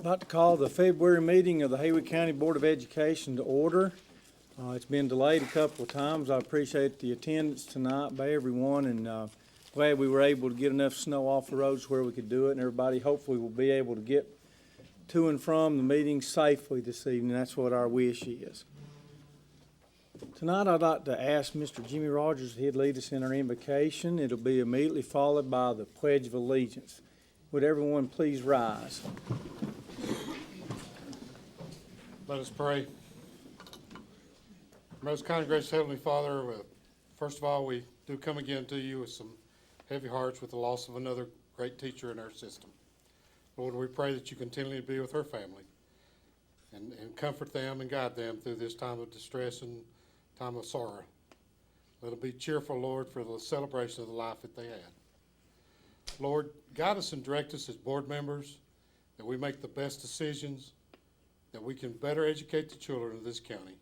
like to call the February meeting of the Haywood County Board of Education to order. It's been delayed a couple of times. I appreciate the attendance tonight by everyone, and glad we were able to get enough snow off the roads where we could do it, and everybody hopefully will be able to get to and from the meeting safely this evening. That's what our wish is. Tonight I'd like to ask Mr. Jimmy Rogers if he'd lead us in our invocation. It'll be immediately followed by the Pledge of Allegiance. Would everyone please rise? Let us pray. Most kind and gracious Heavenly Father, first of all, we do come again to you with some heavy hearts with the loss of another great teacher in our system. Lord, we pray that you continually be with her family and comfort them and guide them through this time of distress and time of sorrow. Let them be cheerful, Lord, for the celebration of the life that they had. Lord, guide us and direct us as board members, that we make the best decisions, that we can better educate the children of this county.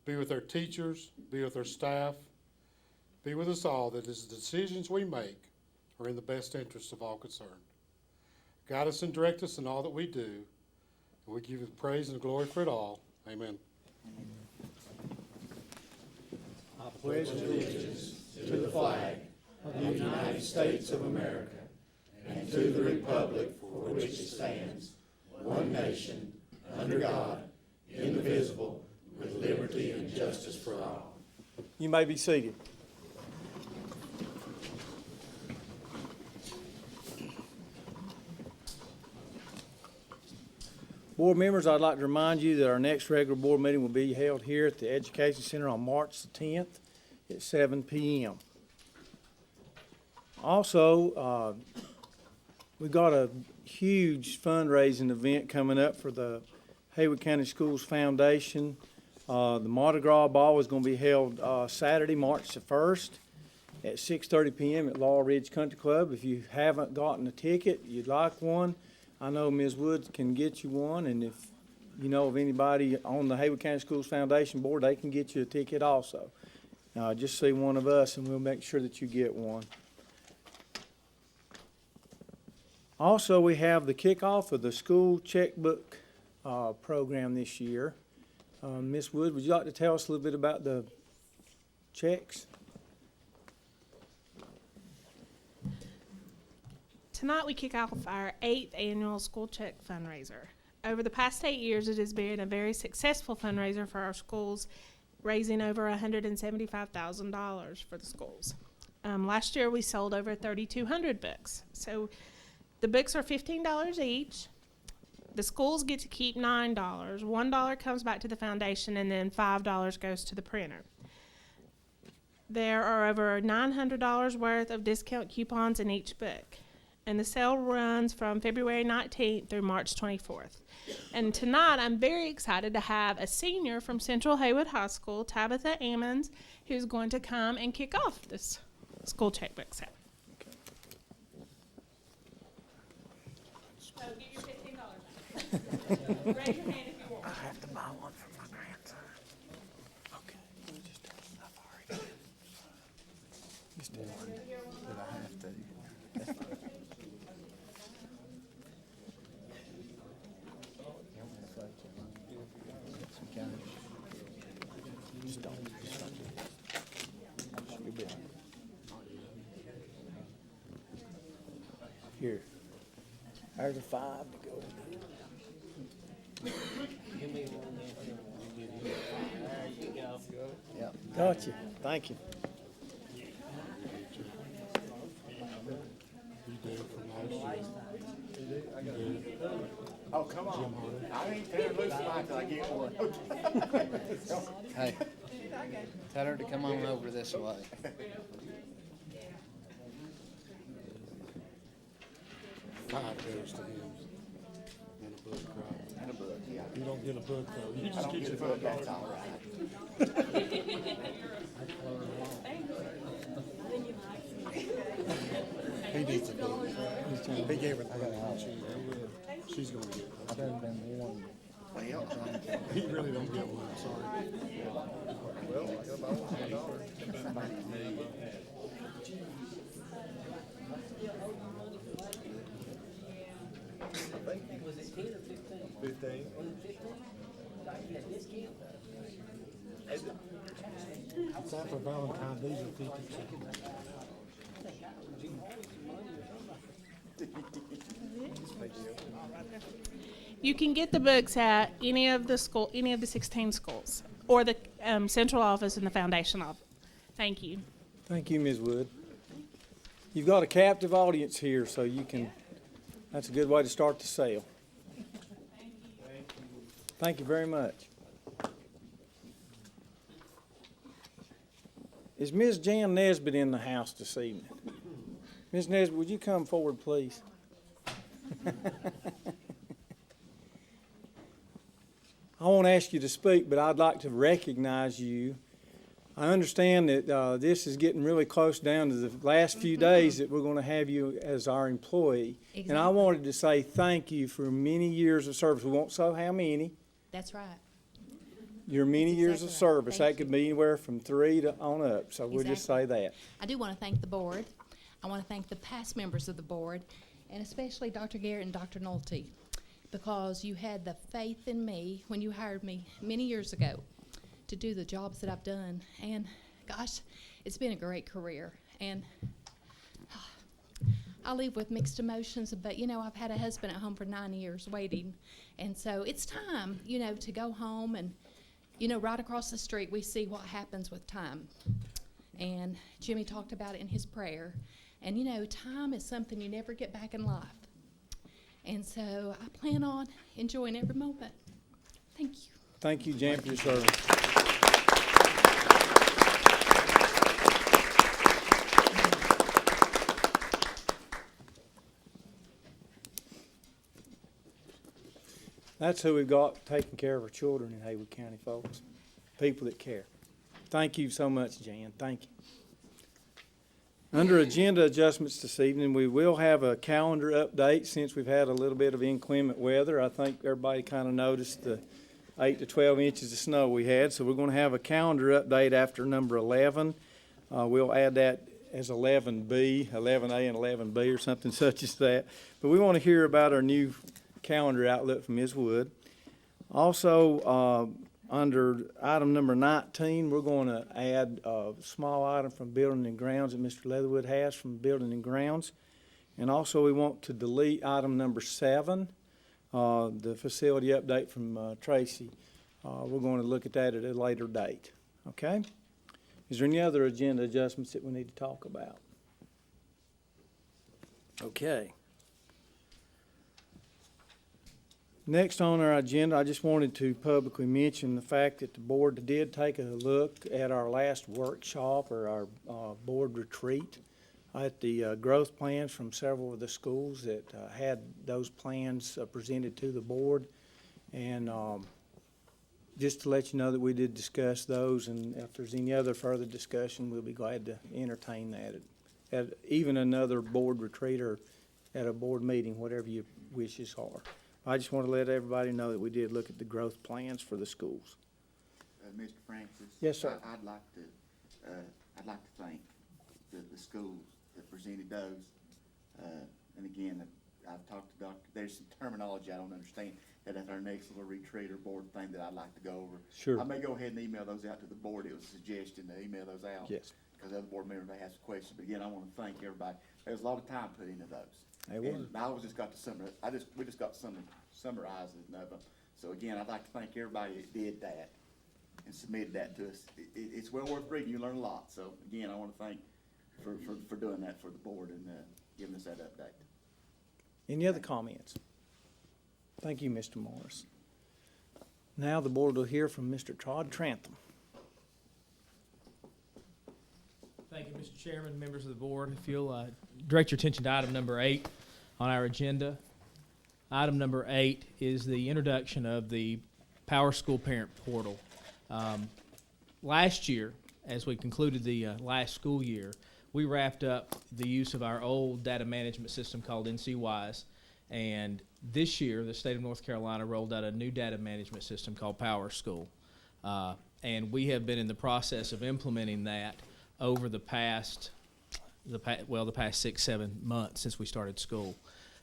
Be with our teachers, be with our staff, be with us all, that the decisions we make are in the best interest of all concerned. Guide us and direct us in all that we do, and we give you the praise and glory for it all. Amen. I pledge allegiance to the flag of the United States of America and to the republic for which it stands, one nation, under God, indivisible, with liberty and justice for all. You may be seated. Board members, I'd like to remind you that our next regular board meeting will be held here at the Education Center on March the 10th at 7 p.m. Also, we've got a huge fundraising event coming up for the Haywood County Schools Foundation. The Mardi Gras Ball is going to be held Saturday, March the 1st at 6:30 p.m. at Laurel Ridge Country Club. If you haven't gotten a ticket, you'd like one, I know Ms. Woods can get you one, and if you know of anybody on the Haywood County Schools Foundation Board, they can get you a ticket also. Just see one of us, and we'll make sure that you get one. Also, we have the kickoff of the school checkbook program this year. Ms. Wood, would you like to tell us a little bit about the checks? Tonight we kick off our 8th annual school check fundraiser. Over the past 8 years, it has been a very successful fundraiser for our schools, raising over $175,000 for the schools. Last year we sold over 3,200 books. So the books are $15 each. The schools get to keep $9. $1 comes back to the foundation, and then $5 goes to the printer. There are over $900 worth of discount coupons in each book. And the sale runs from February 19th through March 24th. And tonight, I'm very excited to have a senior from Central Haywood High School, Tabitha Ammons, who's going to come and kick off this school checkbook sale. So get your $15 back. Raise your hand if you want. I have to buy one for my grandson. Okay. I've already just did one. But I have to. Just don't. You'll be all right. Here. There's a $5 to go. Give me one there. There you go. Yep. Gotcha. Thank you. Oh, come on. I ain't tearing loose tonight till I get one. Hey, tell her to come on over this way. God goes to him. And a book, right? And a book, yeah. You don't get a book, though. You I just don't get get a your book, $5. that's all right. He needs a book. He gave her $30. She's going to get one. I've never been one. Well, He really don't get one, sorry. well, I got my $1. Was it 10 or 15? It's after Valentine's, these are 50%. You can get the books at any of the 16 schools, or the central office and the foundation office. Thank you. Thank you, Ms. Wood. You've got a captive audience here, so you can, that's a good way to start the sale. Thank you very much. Is Ms. Jan Nesbitt in the house this evening? Ms. Nesbitt, would you come forward, please? I won't ask you to speak, but I'd like to recognize you. I understand that this is getting really close down to the last few days that we're going to have you as our employee. And I Exactly. wanted to say thank you for many years of service. We won't say how many. That's right. Your many That's years of exactly right. service. Thank That could be anywhere from 3 to on up. So we'll just say that. I do want to thank the board. I want to thank the past members of the board, and especially Dr. Garrett and Dr. Nolte, because you had the faith in me when you hired me many years ago to do the jobs that I've done. And gosh, it's been a great career. And I leave with mixed emotions, but you know, I've had a husband at home for 9 years waiting. And so it's time, you know, to go home. And, you know, right across the street, we see what happens with time. And Jimmy talked about it in his prayer. And, you know, time is something you never get back in life. And so I plan on enjoying every moment. Thank you. Thank you, Jan, for your service. That's who we've got taking care of our children in Haywood County, folks. People that care. Thank you so much, Jan. Thank you. Under agenda adjustments this evening, we will have a calendar update since we've had a little bit of inclement weather. I think everybody kind of noticed the 8 to 12 inches of snow we had. So we're going to have a calendar update after number 11. We'll add that as 11B, 11A and 11B or something such as that. But we want to hear about our new calendar outlook from Ms. Wood. Also, under item number 19, we're going to add a small item from Building and Grounds that Mr. Leatherwood has from Building and Grounds. And also, we want to delete item number 7, the facility update from Tracy. We're going to look at that at a later date. Okay? Is there any other agenda adjustments that we need to talk about? Okay. Next on our agenda, I just wanted to publicly mention the fact that the board did take a look at our last workshop or our board retreat at the growth plans from several of the schools that had those plans presented to the board. And just to let you know that we did discuss those, and if there's any other further discussion, we'll be glad to entertain that at even another board retreat or at a board meeting, whatever your wishes are. I just want to let everybody know that we did look at the growth plans for the schools. Mr. Francis? Yes, sir. I'd like to thank the schools that presented those. And again, I've talked to Dr., there's some terminology I don't understand, that at our next little retreat or board thing that I'd like to go over. Sure. I may go ahead and email those out to the board. It was a suggestion to email those out. Yes. Because other board members may have some questions, but again, I want to thank everybody. There's a lot of time put into those. They were. And I just got to we just got summarizing of them. So again, I'd like to thank everybody that did that and submitted that to us. It's well worth reading. You learn a lot. So again, I want to thank for doing that for the board and giving us that update. Any other comments? Thank you, Mr. Morris. Now the board will hear from Mr. Todd Trantham. Thank you, Mr. Chairman, members of the board. If you'll direct your attention to item number 8 on our agenda. Item number 8 is the introduction of the Power School Parent Portal. Last year, as we concluded the last school year, we wrapped up the use of our old data management system called NCWise, and this year the state of North Carolina rolled out a new data management system called Power School, and we have been in the process of implementing that over the past 6-7 months since we started school.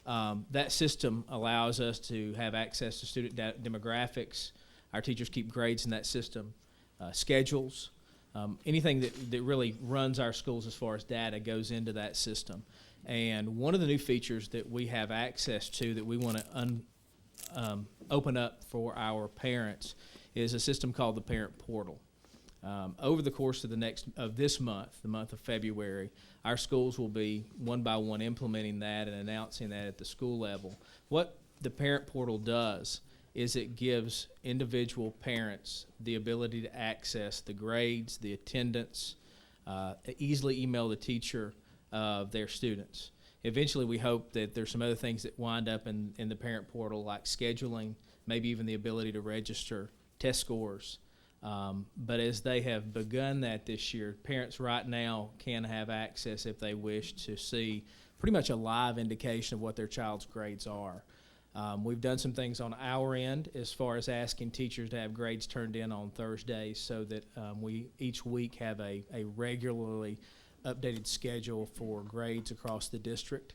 That system allows us to have access to student demographics. Our teachers keep grades in that system, schedules. Anything that really runs our schools as far as data goes into that system. And one of the new features that we have access to that we want to open up for our parents is a system called the Parent Portal. Over the course of this month, the month of February, our schools will be one by one implementing that and announcing that at the school level. What the Parent Portal does is it gives individual parents the ability to access the grades, the attendance, easily email the teacher of their students. Eventually, we hope that there's some other things that wind up in the Parent Portal, like scheduling, maybe even the ability to register test scores. But as they have begun that this year, parents right now can have access, if they wish, to see pretty much a live indication of what their child's grades are. We've done some things on our end as far as asking teachers to have grades turned in on Thursdays so that we each week have a regularly updated schedule for grades across the district.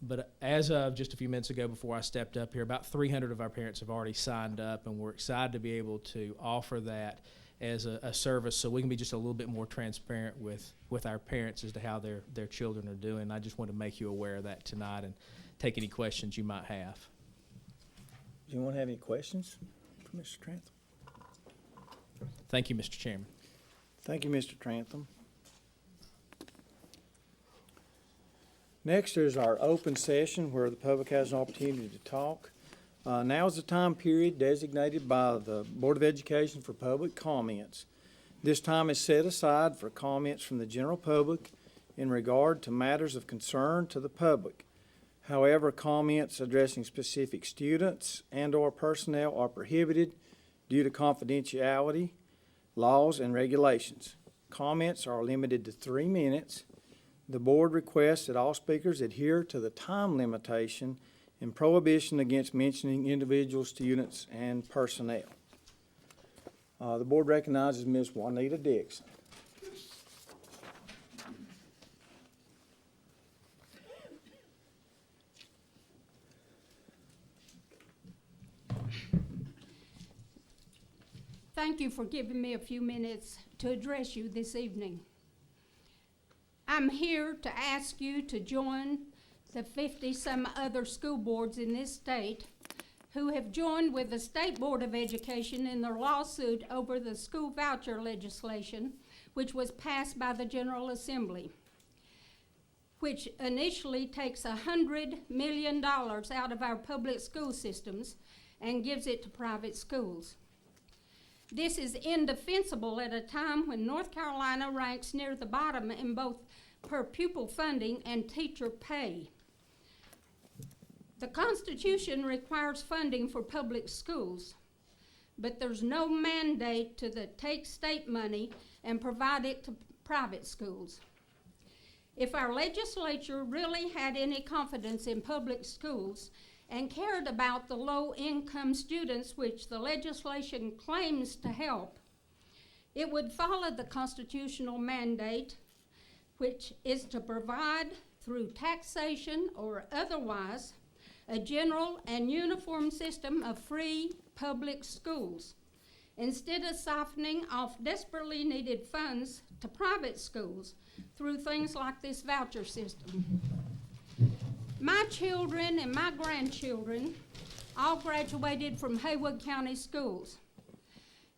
But as of just a few minutes ago before I stepped up here, about 300 of our parents have already signed up, and we're excited to be able to offer that as a service so we can be just a little bit more transparent with our parents as to how their children are doing. I just want to make you aware of that tonight and take any questions you might have. Does anyone have any questions for Mr. Trantham? Thank you, Mr. Chairman. Thank you, Mr. Trantham. Next is our open session where the public has an opportunity to talk. Now is the time period designated by the Board of Education for public comments. This time is set aside for comments from the general public in regard to matters of concern to the public. However, comments addressing specific students and/or personnel are prohibited due to confidentiality, laws, and regulations. Comments are limited to 3 minutes. The board requests that all speakers adhere to the time limitation and prohibition against mentioning individual students and personnel. The board recognizes Ms. Juanita Dixon. Thank you for giving me a few minutes to address you this evening. I'm here to ask you to join the 50-some other school boards in this state who have joined with the State Board of Education in their lawsuit over the school voucher legislation, which was passed by the General Assembly, which initially takes $100 million out of our public school systems and gives it to private schools. This is indefensible at a time when North Carolina ranks near the bottom in both per pupil funding and teacher pay. The Constitution requires funding for public schools, but there's no mandate to take state money and provide it to private schools. If our legislature really had any confidence in public schools and cared about the low-income students which the legislation claims to help, it would follow the constitutional mandate, which is to provide through taxation or otherwise a general and uniform system of free public schools, instead of siphoning off desperately needed funds to private schools through things like this voucher system. My children and my grandchildren all graduated from Haywood County schools,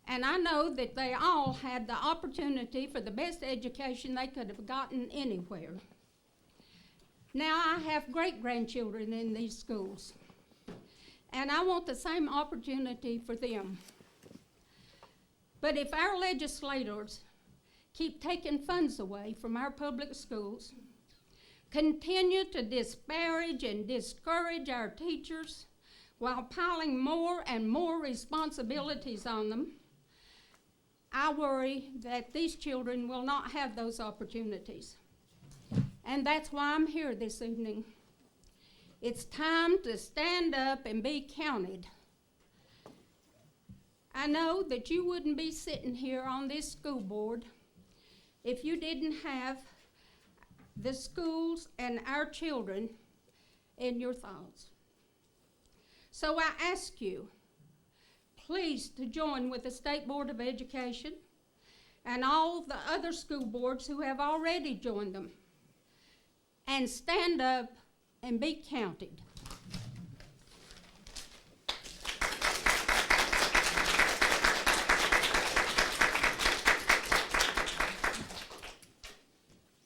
and I know that they all had the opportunity for the best education they could have gotten anywhere. Now I have great-grandchildren in these schools, and I want the same opportunity for them. But if our legislators keep taking funds away from our public schools, continue to disparage and discourage our teachers while piling more and more responsibilities on them, I worry that these children will not have those opportunities. And that's why I'm here this evening. It's time to stand up and be counted. I know that you wouldn't be sitting here on this school board if you didn't have the schools and our children and your thoughts. So I ask you, please to join with the State Board of Education and all the other school boards who have already joined them, and stand up and be counted.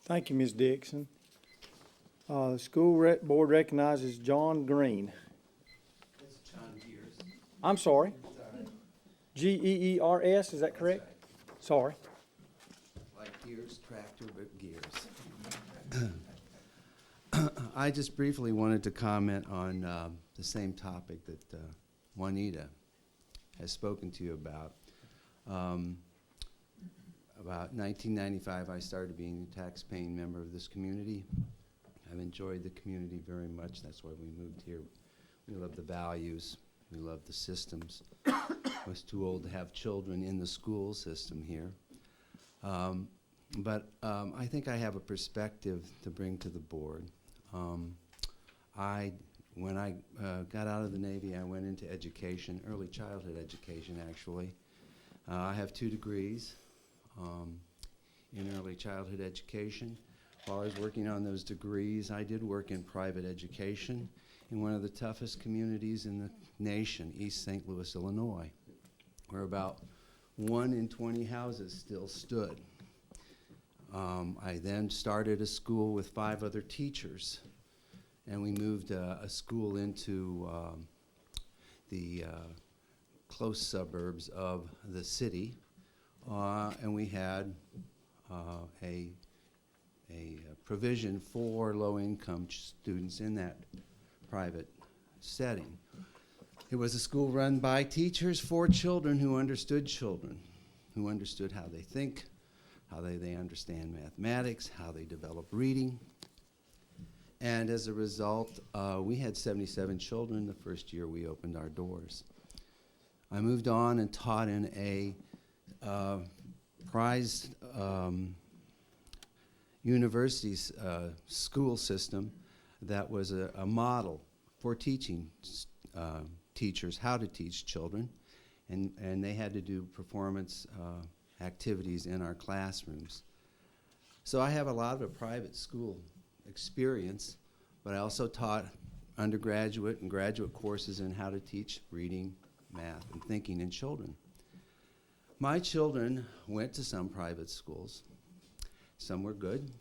Thank you, Ms. Dixon. The board recognizes John Green. It's John Gears. I'm sorry, It's all right. Geers, is that correct? Sorry. Like gears, tractor, but gears. I just briefly wanted to comment on the same topic that Juanita has spoken to you about. About 1995, I started being a tax-paying member of this community. I've enjoyed the community very much. That's why we moved here. We love the values. We love the systems. I was too old to have children in the school system here. But I think I have a perspective to bring to the board. When I got out of the Navy, I went into education, early childhood education, actually. I have 2 degrees in early childhood education. While I was working on those degrees, I did work in private education in one of the toughest communities in the nation, East St. Louis, Illinois, where about 1 in 20 houses still stood. I then started a school with 5 other teachers, and we moved a school into the close suburbs of the city, and we had a provision for low-income students in that private setting. It was a school run by teachers for children, who understood how they think, how they understand mathematics, how they develop reading. And as a result, we had 77 children the first year we opened our doors. I moved on and taught in a prized university's school system that was a model for teaching teachers how to teach children, and they had to do performance activities in our classrooms. So I have a lot of a private school experience, but I also taught undergraduate and graduate courses in how to teach reading, math, and thinking in children. My children went to some private schools. Some were good,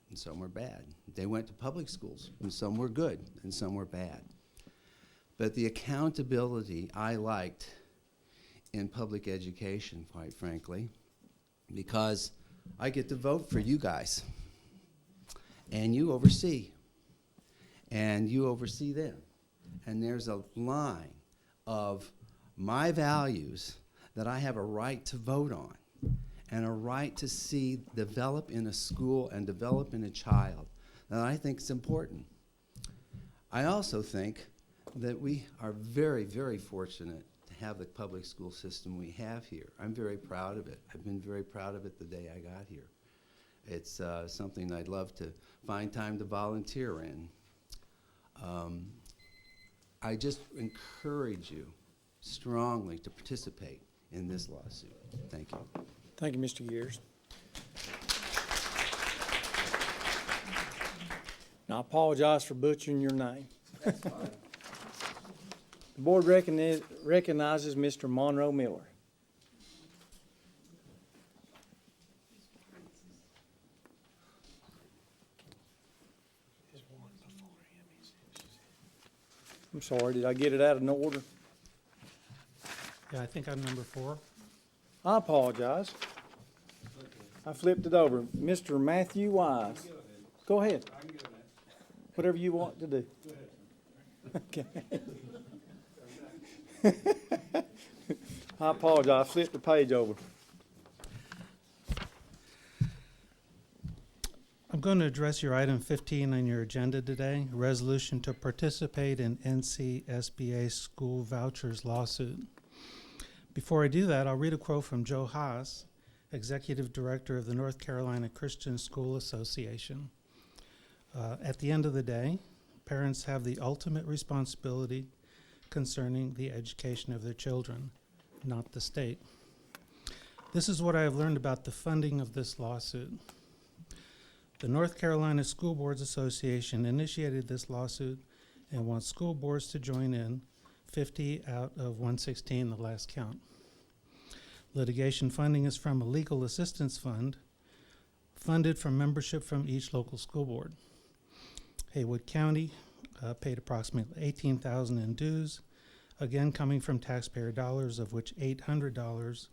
and some were bad. They went to public schools, and some were good, and some were bad. But the accountability I liked in public education, quite frankly, because I get to vote for you guys, and you oversee them. And there's a line of my values that I have a right to vote on, and a right to see develop in a school and develop in a child that I think is important. I also think that we are very, very fortunate to have the public school system we have here. I'm very proud of it. I've been very proud of it the day I got here. It's something I'd love to find time to volunteer in. I just encourage you strongly to participate in this lawsuit. Thank you. Thank you, Mr. Gears. Now, I apologize for butchering your name. That's fine. The board recognizes Mr. Monroe Miller. I'm sorry, did I get it out of order? Yeah, I think I'm number 4. I apologize. I flipped it over. Mr. Matthew Wise. Go ahead. Whatever you want to do. Okay. I apologize. I flipped the page over. I'm going to address your item 15 on your agenda today, resolution to participate in NCSBA school vouchers lawsuit. Before I do that, I'll read a quote from Joe Haas, Executive Director of the North Carolina Christian School Association. At the end of the day, parents have the ultimate responsibility concerning the education of their children, not the state. This is what I have learned about the funding of this lawsuit. The North Carolina School Boards Association initiated this lawsuit and wants school boards to join in, 50 out of 116, the last count. Litigation funding is from a legal assistance fund, funded from membership from each local school board. Haywood County paid approximately $18,000 in dues, again coming from taxpayer dollars, of which $800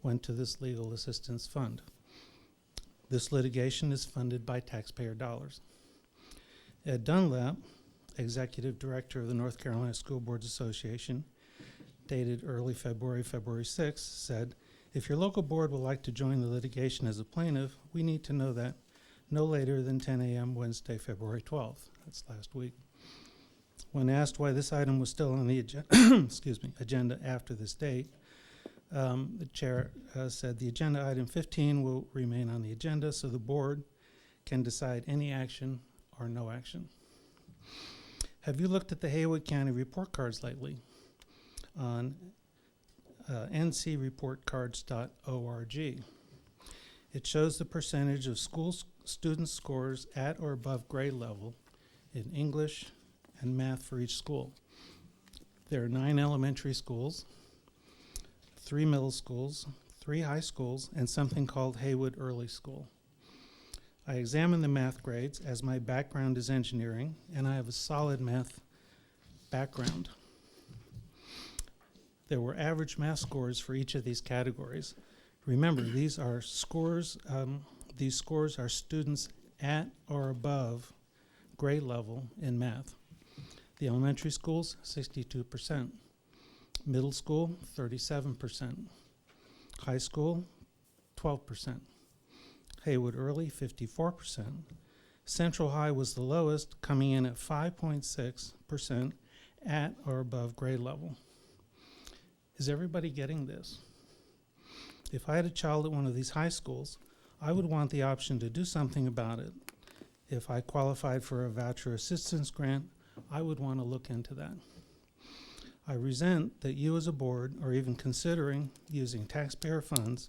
went to this legal assistance fund. This litigation is funded by taxpayer dollars. Ed Dunlap, Executive Director of the North Carolina School Boards Association, dated early February 6th, said, "If your local board would like to join the litigation as a plaintiff, we need to know that no later than 10 a.m. Wednesday, February 12th. That's last week. When asked why this item was still on the agenda after this date, the chair said the agenda item 15 will remain on the agenda so the board can decide any action or no action. Have you looked at the Haywood County report cards lately? On ncreportcards.org. It shows the percentage of school student scores at or above grade level in English and math for each school. There are 9 elementary schools, 3 middle schools, 3 high schools, and something called Haywood Early School. I examined the math grades as my background is engineering, and I have a solid math background. There were average math scores for each of these categories. Remember, these are scores. These scores are students at or above grade level in math. The elementary schools, 62%. Middle school, 37%. High school, 12%. Haywood Early, 54%. Central High was the lowest, coming in at 5.6% at or above grade level. Is everybody getting this? If I had a child at one of these high schools, I would want the option to do something about it. If I qualified for a voucher assistance grant, I would want to look into that. I resent that you as a board are even considering using taxpayer funds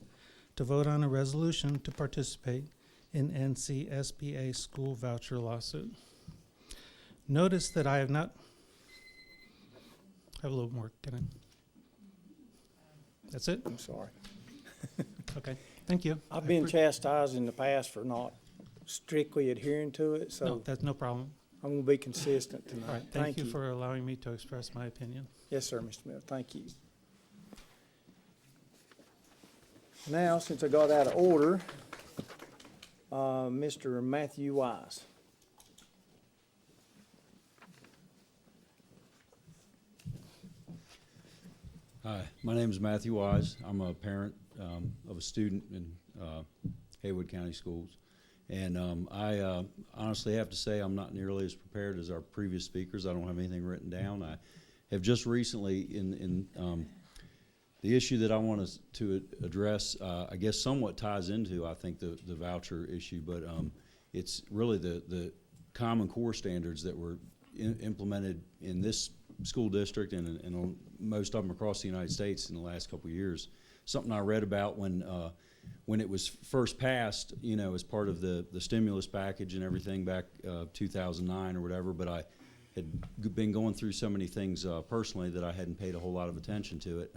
to vote on a resolution to participate in NCSBA school voucher lawsuit. Notice that I have not, have a little more, can I? That's it? I'm sorry. Okay, thank you. I've been chastised in the past for not strictly adhering to it, No, so that's no problem. I'm gonna be consistent All right, tonight. thank you for allowing me to express my opinion. Yes, sir, Mr. Miller, thank you. Now, since I got out of order, Mr. Matthew Wise. Hi, my name is Matthew Wise. I'm a parent of a student in Haywood County Schools. And I honestly have to say I'm not nearly as prepared as our previous speakers. I don't have anything written down. I have just recently, in the issue that I want to address, I guess somewhat ties into, I think, the voucher issue, but it's really the Common Core standards that were implemented in this school district and on most of them across the United States in the last couple of years. Something I read about when it was first passed, you know, as part of the stimulus package and everything back 2009 or whatever, but I had been going through so many things personally that I hadn't paid a whole lot of attention to it.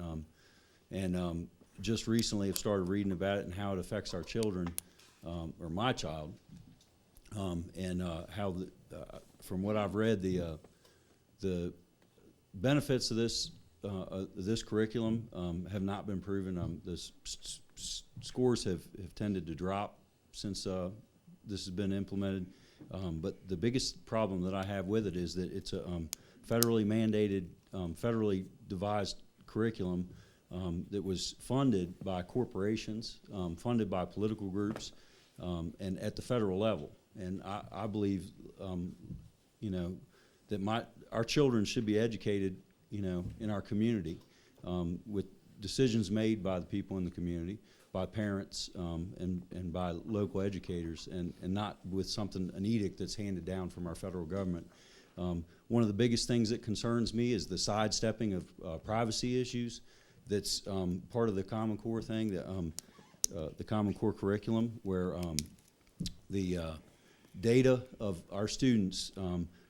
And just recently I've started reading about it and how it affects our children, or my child, and how, from what I've read, the benefits of this curriculum have not been proven. The scores have tended to drop since this has been implemented. But the biggest problem that I have with it is that it's a federally mandated, federally devised curriculum that was funded by corporations, funded by political groups, and at the federal level. And I believe, you know, that our children should be educated, you know, in our community, with decisions made by the people in the community, by parents, and by local educators, and not with an edict that's handed down from our federal government. One of the biggest things that concerns me is the sidestepping of privacy issues. That's part of the Common Core thing, the Common Core curriculum, where the data of our students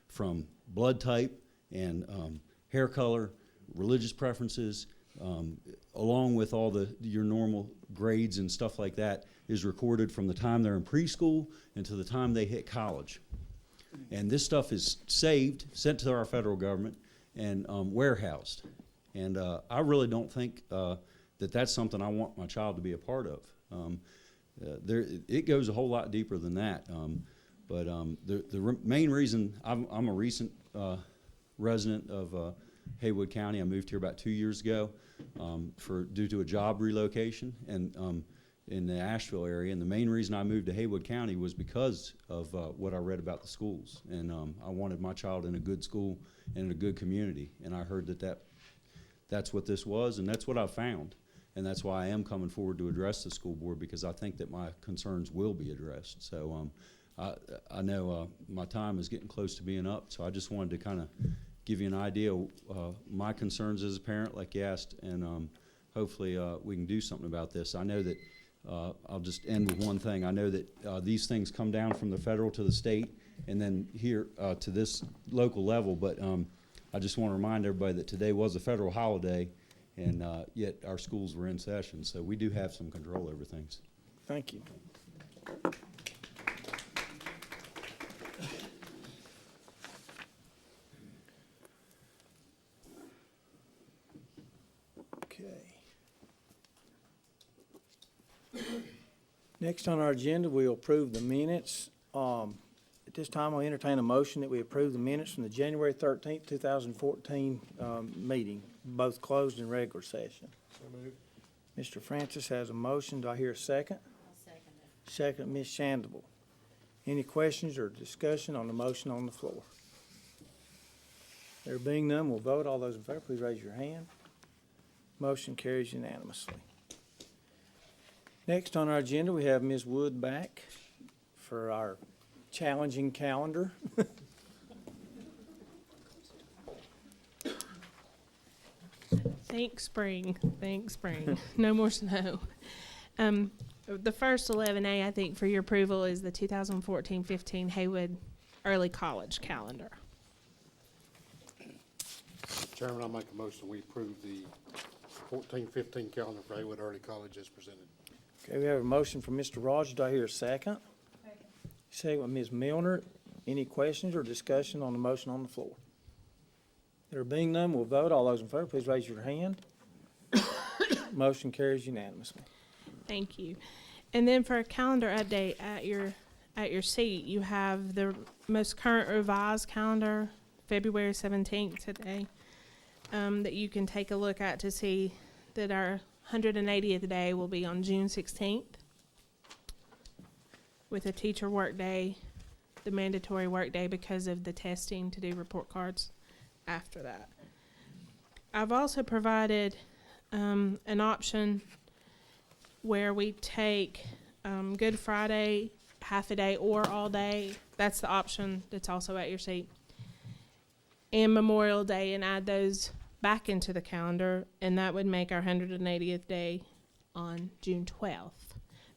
from blood type and hair color, religious preferences, along with all your normal grades and stuff like that, is recorded from the time they're in preschool until the time they hit college. And this stuff is saved, sent to our federal government, and warehoused. And I really don't think that that's something I want my child to be a part of. It goes a whole lot deeper than that. But the main reason, I'm a recent resident of Haywood County. I moved here about 2 years ago due to a job relocation and in the Asheville area. And the main reason I moved to Haywood County was because of what I read about the schools. And I wanted my child in a good school and in a good community. And I heard that's what this was, and that's what I found. And that's why I am coming forward to address the school board, because I think that my concerns will be addressed. So I know my time is getting close to being up, so I just wanted to kind of give you an idea of my concerns as a parent, like you asked, and hopefully we can do something about this. I know that, I'll just end with one thing. I know that these things come down from the federal to the state and then here to this local level, but I just want to remind everybody that today was a federal holiday, and yet our schools were in session, so we do have some control over things. Thank you. Next on our agenda, we'll approve the minutes. At this time, I'll entertain a motion that we approve the minutes from the January 13th, 2014 meeting, both closed and regular session. So moved. Mr. Francis has a motion. Do I hear a second? I'll second it. Second, Ms. Shandable. Any questions or discussion on the motion on the floor? There being none, we'll vote. All those in favor, please raise your hand. Motion carries unanimously. Next on our agenda, we have Ms. Wood back for our challenging calendar. Thanks, spring. Thanks, spring. No more snow. The first 11A, I think, for your approval is the 2014-15 Haywood Early College calendar. Chairman, I'll make a motion, we approve the 14-15 calendar for Haywood Early College as presented. Okay, we have a motion from Mr. Rogers. Do I hear a second? Second with Ms. Milner. Any questions or discussion on the motion on the floor? There being none, we'll vote. All those in favor, please raise your hand. Motion carries unanimously. Thank you. And then for a calendar update at your seat, you have the most current revised calendar, February 17th today, that you can take a look at to see that our 180th day will be on June 16th with a teacher work day, the mandatory work day because of the testing to do report cards after that. I've also provided an option where we take Good Friday, half a day or all day. That's the option that's also at your seat. And Memorial Day, and add those back into the calendar, and that would make our 180th day on June 12th.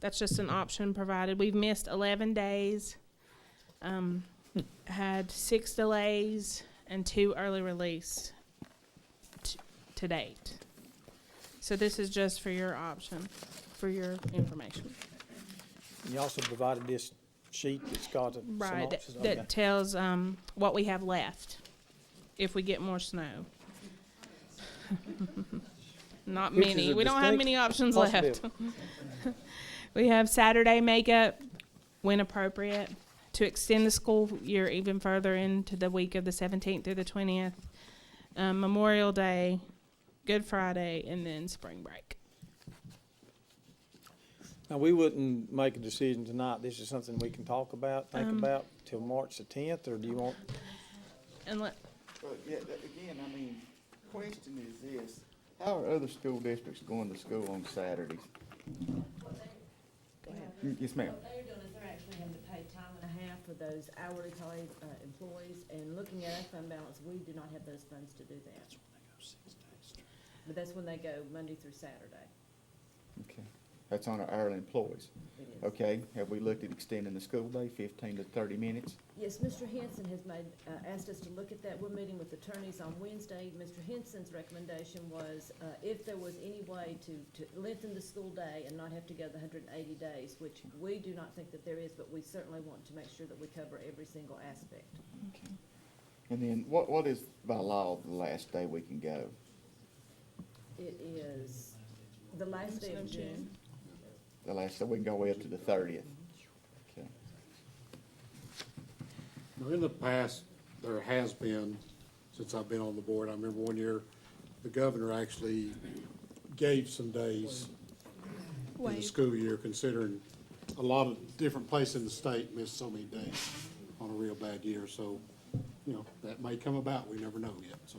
That's just an option provided. We've missed 11 days, had 6 delays, and 2 early release to date. So this is just for your option, for your information. You also provided this sheet that's got a Right, synopsis. that Okay. tells what we have left if we get more snow. Not Which is many. a We don't have distinct many options left. possibility. We have Saturday makeup when appropriate to extend the school year even further into the week of the 17th through the 20th, Memorial Day, Good Friday, and then spring break. Now, we wouldn't make a decision tonight. This is something we can talk about, think about till March the 10th, or do you want? And let, Yeah, again, I mean, question is this, how are other school districts going to school on Saturdays? go ahead. Yes, ma'am. What they're doing is they're actually having to pay time and a a half for those hourly paid employees, and looking at our fund balance, we do not have those funds to do that. But that's when they go Monday through Saturday. Okay. That's on our hourly employees. It is. Okay, have we looked at extending the school day 15 to 30 minutes? Yes, Mr. Henson has asked us to look at that. We're meeting with attorneys on Wednesday. Mr. Henson's recommendation was, if there was any way to lengthen the school day and not have to go the 180 days, which we do not think that there is, but we certainly want to make sure that we cover every single aspect. Okay. And then what is by law the last day we can go? It is the last day of June. The last day we can go up to the 30th. Okay. Now, in the past, there has been, since I've been on the board, I remember one year, the governor actually gave some days in the Wait. school year, considering a lot of different places in the state missed so many days on a real bad year, so, you know, that may come about, we never know yet, so.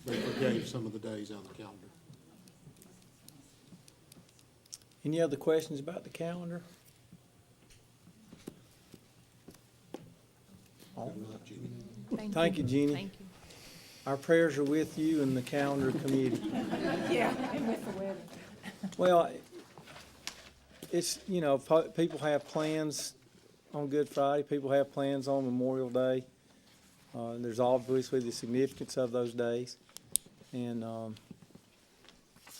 They forgave some of the days out of the calendar. Any other questions about the calendar? All right. Thank you, Jeannie. Thank you. Our prayers are with you and the calendar committee. Yeah, and with the weather. Well, it's, you know, people have plans on Good Friday, people have plans on Memorial Day. There's obviously the significance of those days. And,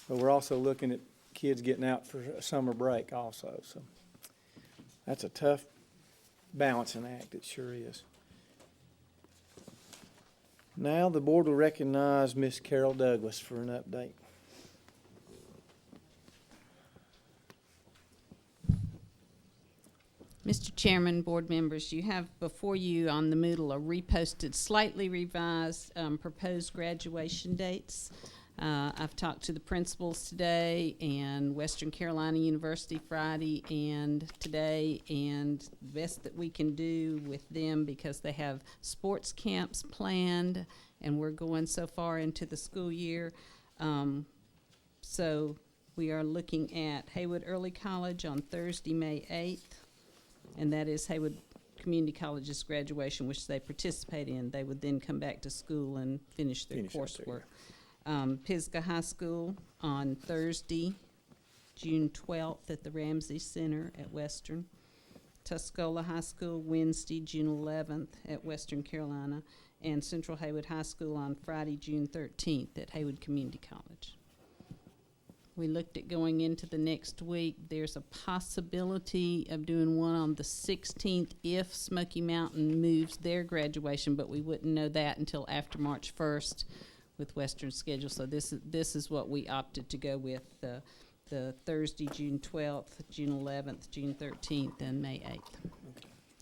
but we're also looking at kids getting out for a summer break also, so that's a tough balancing act, it sure is. Now the board will recognize Miss Carol Douglas for an update. Mr. Chairman, board members, you have before you on the Moodle a reposted, slightly revised proposed graduation dates. I've talked to the principals today and Western Carolina University Friday and today, and the best that we can do with them because they have sports camps planned and we're going so far into the school year. So we are looking at Haywood Early College on Thursday, May 8th. And that is Haywood Community College's graduation, which they participate in. They would then come back to school and finish their coursework. Pisgah High School on Thursday, June 12th at the Ramsey Center at Western. Tuscola High School Wednesday, June 11th at Western Carolina. And Central Haywood High School on Friday, June 13th at Haywood Community College. We looked at going into the next week. There's a possibility of doing one on the 16th if Smoky Mountain moves their graduation, but we wouldn't know that until after March 1st with Western schedule. So this is what we opted to go with, the Thursday, June 12th, June 11th, June 13th, and May 8th.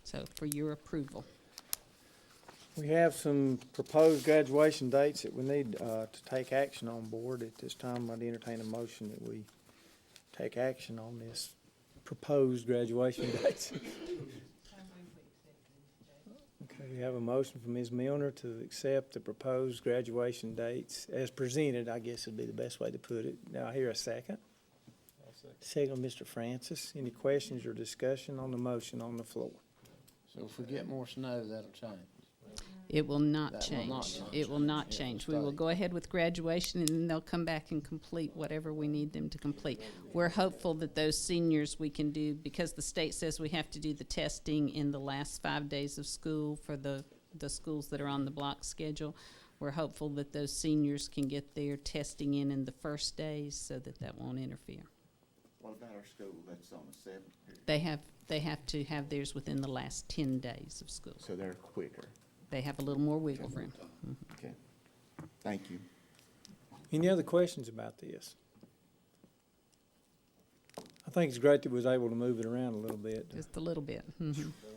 So for your approval. We have some proposed graduation dates that we need to take action on board. At this time, I'd entertain a motion that we take action on this proposed graduation dates. Okay, we have a motion from Ms. Milner to accept the proposed graduation dates as presented, I guess would be the best way to put it. Now, I hear a second. Second, Mr. Francis. Any questions or discussion on the motion on the floor? So if we get more snow, that'll change. It will not That will change. not change. It will not It will change. We will stay. go ahead with graduation, and then they'll come back and complete whatever we need them to complete. We're hopeful that those seniors we can do, because the state says we have to do the testing in the last 5 days of school for the schools that are on the block schedule. We're hopeful that those seniors can get their testing in the first days so that that won't interfere. What about our school that's on the 7th period? They have to have theirs within the last 10 days of school. So they're quicker. They have a little more wiggle room. Okay. Thank you. Any other questions about this? I think it's great that we was able to move it around a little bit. Just a little bit.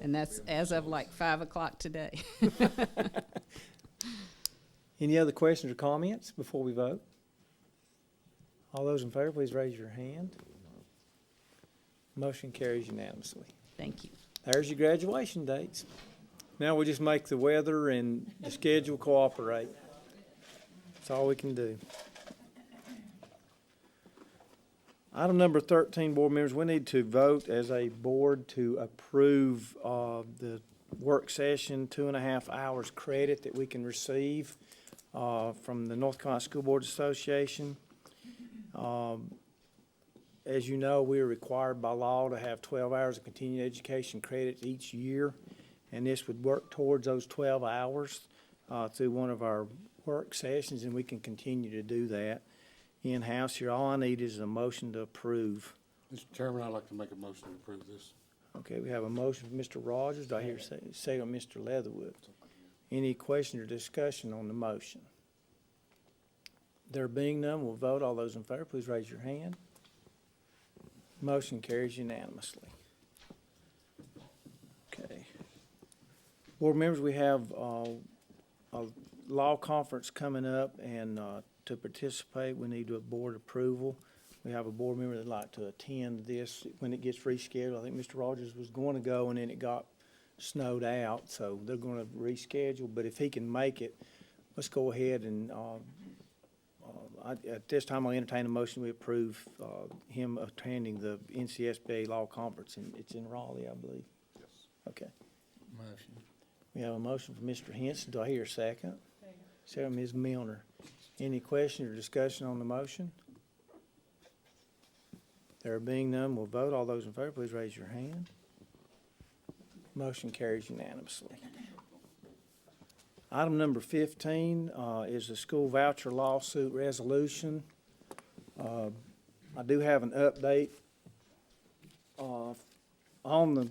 And that's as of like 5 o'clock today. Any other questions or comments before we vote? All those in favor, please raise your hand. Motion carries unanimously. Thank you. There's your graduation dates. Now we just make the weather and the schedule cooperate. That's all we can do. Item number 13, board members, we need to vote as a board to approve the work session, 2.5 hours credit that we can receive from the North Carolina School Board Association. As you know, we are required by law to have 12 hours of continuing education credit each year, and this would work towards those 12 hours through one of our work sessions, and we can continue to do that in-house here. All I need is a motion to approve. Mr. Chairman, I'd like to make a motion to approve this. Okay, we have a motion from Mr. Rogers. Do I hear a second, Mr. Leatherwood? Any question or discussion on the motion? There being none, we'll vote. All those in favor, please raise your hand. Motion carries unanimously. Okay. Board members, we have a law conference coming up, and to participate, we need a board approval. We have a board member that'd like to attend this when it gets rescheduled. I think Mr. Rogers was going to go, and then it got snowed out, so they're going to reschedule. But if he can make it, let's go ahead and at this time, I'll entertain a motion we approve him attending the NCSBA Law Conference, and it's in Raleigh, I believe. Yes. Okay. Motion. We have a motion from Mr. Henson. Do I hear a second? Second, Ms. Milner. Any question or discussion on the motion? There being none, we'll vote. All those in favor, please raise your hand. Motion carries unanimously. Item number 15 is the school voucher lawsuit resolution. I do have an update on the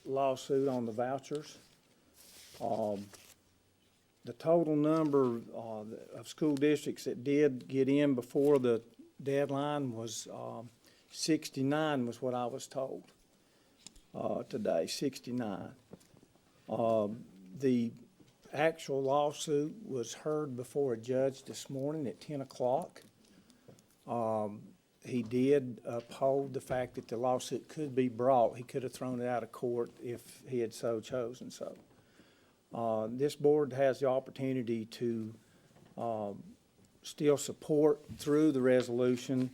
lawsuit on the vouchers. The total number of school districts that did get in before the deadline was 69 was what I was told today, 69. The actual lawsuit was heard before a judge this morning at 10 o'clock. He did uphold the fact that the lawsuit could be brought. He could have thrown it out of court if he had so chosen so. This board has the opportunity to still support through the resolution,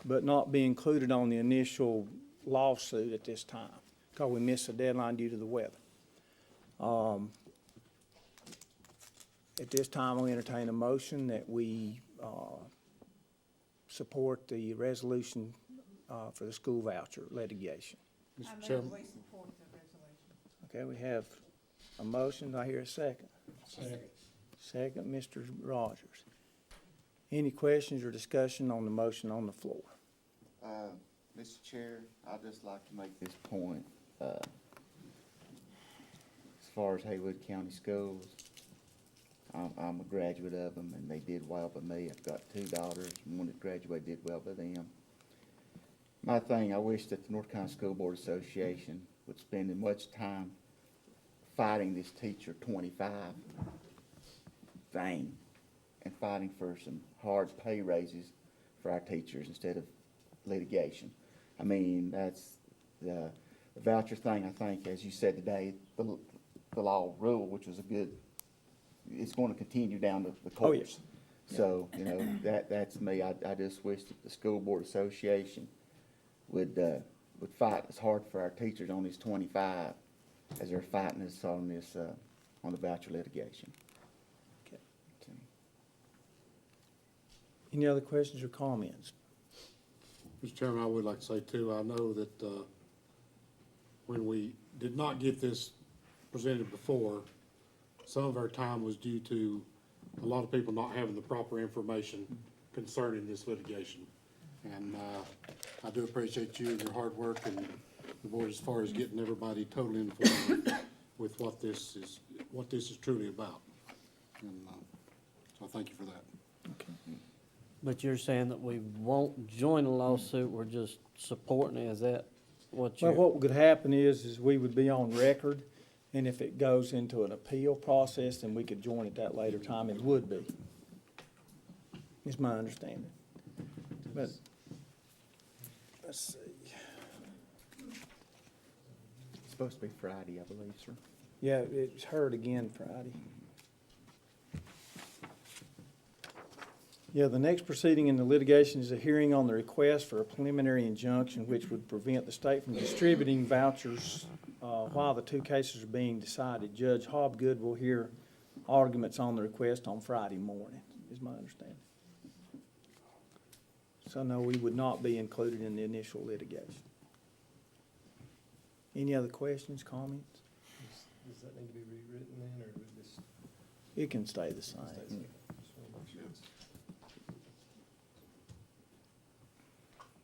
but not be included on the initial lawsuit at this time, because we missed the deadline due to the weather. At this time, I'll entertain a motion that we support the resolution for the school voucher litigation. Mr. Chairman. Okay, we have a motion. Do I hear a second? Second. Second, Mr. Rogers. Any questions or discussion on the motion on the floor? Mr. Chair, I'd just like to make this point. As far as Haywood County Schools, I'm a graduate of them, and they did well by me. I've got 2 daughters, and one that graduated did well by them. My thing, I wish that the North Carolina School Board Association would spend as much time fighting this teacher 25 thing and fighting for some hard pay raises for our teachers instead of litigation. I mean, that's the voucher thing. I think, as you said today, the law rule, which was a good, it's going to continue down the course. Oh, yes. So, you know, that's me. I just wish that the School Board Association would fight as hard for our teachers on this 25 as they're fighting us on this, on the voucher litigation. Okay. Any other questions or comments? Mr. Chairman, I would like to say too, I know that when we did not get this presented before, some of our time was due to a lot of people not having the proper information concerning this litigation. And I do appreciate you and your hard work and the board as far as getting everybody totally informed with what this is truly about. And so I thank you for that. Okay. But you're saying that we won't join a lawsuit, we're just supporting it, is that what Well, you're? what could happen is we would be on record, and if it goes into an appeal process, then we could join at that later time. It would be, is my understanding. But, let's see. It's supposed to be Friday, I believe, sir. Yeah, it's heard again Friday. Yeah, the next proceeding in the litigation is a hearing on the request for a preliminary injunction which would prevent the state from distributing vouchers while the two cases are being decided. Judge Hobgood will hear arguments on the request on Friday morning, is my understanding. So no, we would not be included in the initial litigation. Any other questions, comments? Does that need to be rewritten then, or would this? It can stay the same.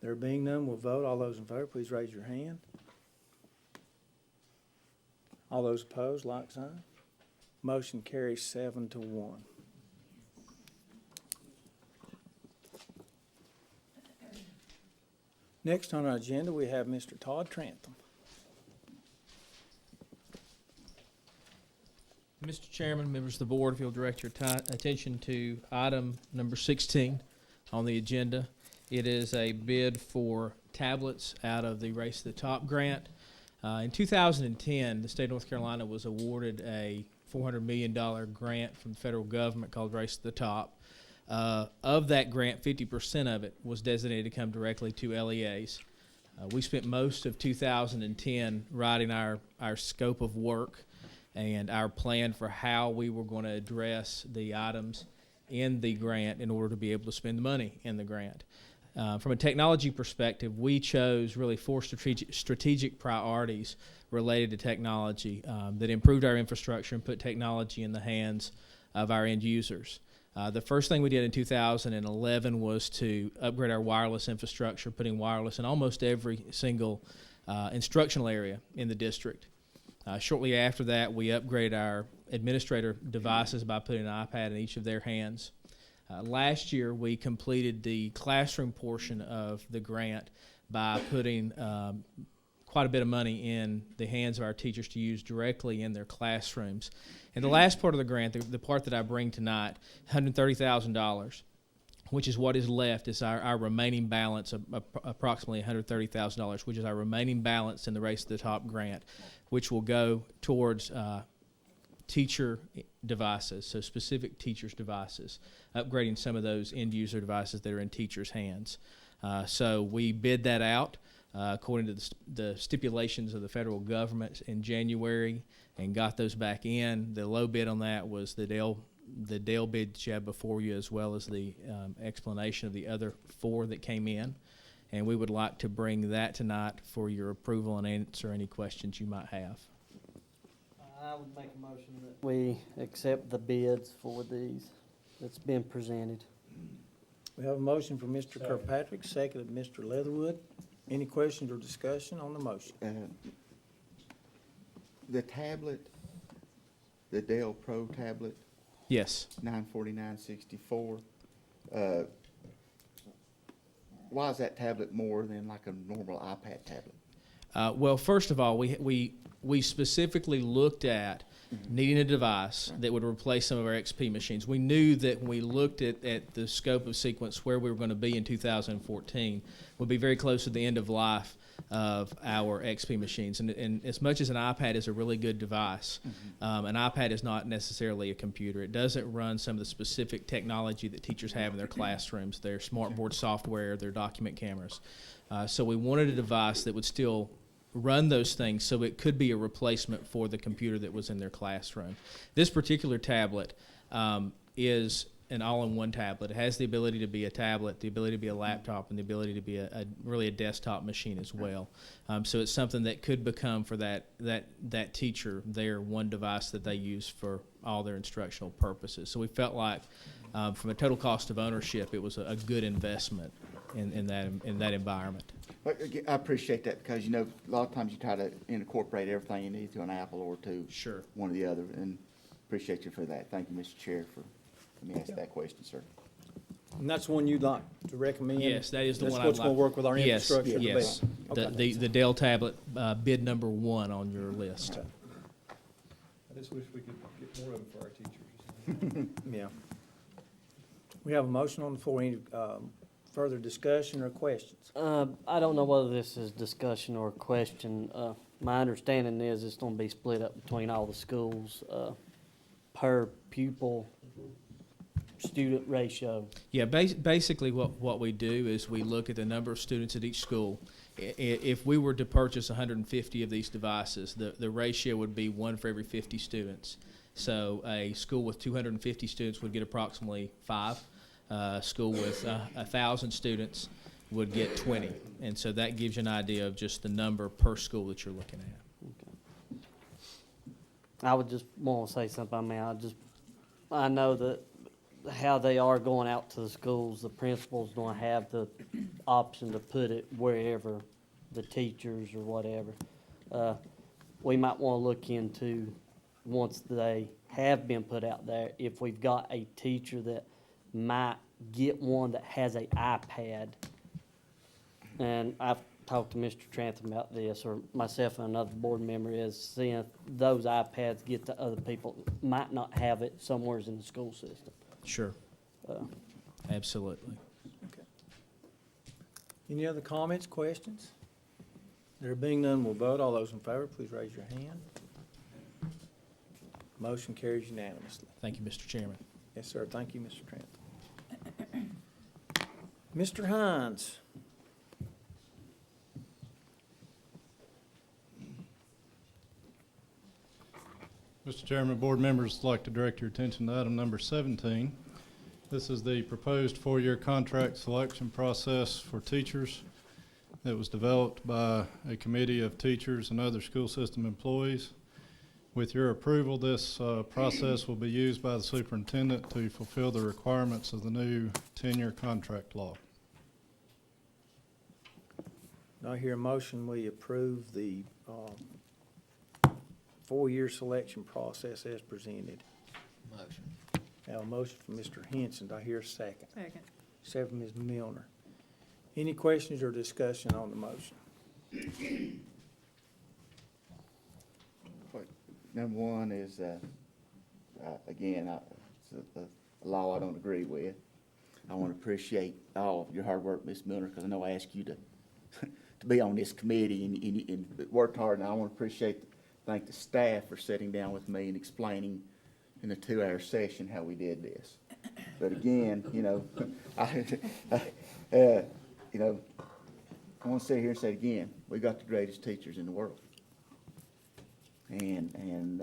There being none, we'll vote. All those in favor, please raise your hand. All those opposed, like sign. Motion carries 7-1. Next on our agenda, we have Mr. Todd Trantham. Mr. Chairman, members of the board, if you'll direct your attention to item number 16 on the agenda. It is a bid for tablets out of the Race to the Top grant. In 2010, the state of North Carolina was awarded a $400 million grant from the federal government called Race to the Top. Of that grant, 50% of it was designated to come directly to LEAs. We spent most of 2010 writing our scope of work and our plan for how we were going to address the items in the grant in order to be able to spend the money in the grant. From a technology perspective, we chose really 4 strategic priorities related to technology that improved our infrastructure and put technology in the hands of our end users. The first thing we did in 2011 was to upgrade our wireless infrastructure, putting wireless in almost every single instructional area in the district. Shortly after that, we upgraded our administrator devices by putting an iPad in each of their hands. Last year, we completed the classroom portion of the grant by putting quite a bit of money in the hands of our teachers to use directly in their classrooms. And the last part of the grant, the part that I bring tonight, $130,000, which is what is left, is our remaining balance of approximately $130,000, which is our remaining balance in the Race to the Top grant, which will go towards teacher devices, so specific teachers' devices, upgrading some of those end-user devices that are in teachers' hands. So we bid that out according to the stipulations of the federal government in January and got those back in. The low bid on that was the Dell bid that you have before you, as well as the explanation of the other 4 that came in. And we would like to bring that tonight for your approval and answer any questions you might have. I would make a motion that we accept the bids for these that's been presented. We have a motion from Mr. Kirkpatrick, seconded by Mr. Leatherwood. Any questions or discussion on the motion? The tablet, the Dell Pro tablet, Yes. $949.64. Why is that tablet more than like a normal iPad tablet? Well, first of all, we specifically looked at needing a device that would replace some of our XP machines. We knew that when we looked at the scope of sequence where we were going to be in 2014 would be very close to the end of life of our XP machines. And as much as an iPad is a really good device, an iPad is not necessarily a computer. It doesn't run some of the specific technology that teachers have in their classrooms, their smartboard software, their document cameras. So we wanted a device that would still run those things so it could be a replacement for the computer that was in their classroom. This particular tablet is an all-in-one tablet. It has the ability to be a tablet, the ability to be a laptop, and the ability to be really a desktop machine as well. So it's something that could become for that teacher their one device that they use for all their instructional purposes. So we felt like from a total cost of ownership, it was a good investment in that environment. But I appreciate that because, you know, a lot of times you try to incorporate everything you need to an Apple or to Sure. one or the other, and appreciate you for that. Thank you, Mr. Chair, for letting me ask that question, sir. And that's one you'd like to recommend? Yes, that is the one I'd That's what's like. going to work with our Yes, infrastructure? yes. Okay. The Dell tablet, bid number 1 on your list. Okay. I just wish we could get more of them for our teachers. Yeah. We have a motion on the floor. Any further discussion or questions? I don't know whether this is discussion or question. My understanding is it's gonna be split up between all the schools, per pupil. student ratio? Yeah, basically what we do is we look at the number of students at each school. If we were to purchase 150 of these devices, the ratio would be 1 for every 50 students. So a school with 250 students would get approximately 5. A school with 1,000 students would get 20. And so that gives you an idea of just the number per school that you're looking at. I would just want to say something. I mean, I know that how they are going out to the schools, the principal's going to have the option to put it wherever the teachers or whatever. We might want to look into, once they have been put out there, if we've got a teacher that might get one that has an iPad. And I've talked to Mr. Trantham about this, or myself and another board member, is seeing if those iPads get to other people, might not have it somewhere in the school system. Sure. Absolutely. Okay. Any other comments, questions? There being none, we'll vote. All those in favor, please raise your hand. Motion carries unanimously. Thank you, Mr. Chairman. Yes, sir. Thank you, Mr. Trent. Mr. Hines. Mr. Chairman, board members, I'd like to direct your attention to item number 17. This is the proposed 4-year contract selection process for teachers that was developed by a committee of teachers and other school system employees. With your approval, this process will be used by the superintendent to fulfill the requirements of the new 10-year contract law. Do I hear a motion we approve the 4-year selection process as presented? Motion. I have a motion from Mr. Henson. Do I hear a second? Second. Second from Ms. Milner. Any questions or discussion on the motion? Number one is, again, it's a law I don't agree with. I want to appreciate all of your hard work, Ms. Milner, because I know I asked you to to be on this committee and worked hard, and I want to thank the staff for sitting down with me and explaining in a 2-hour session how we did this. But again, I want to sit here and say it again, we got the greatest teachers in the world. And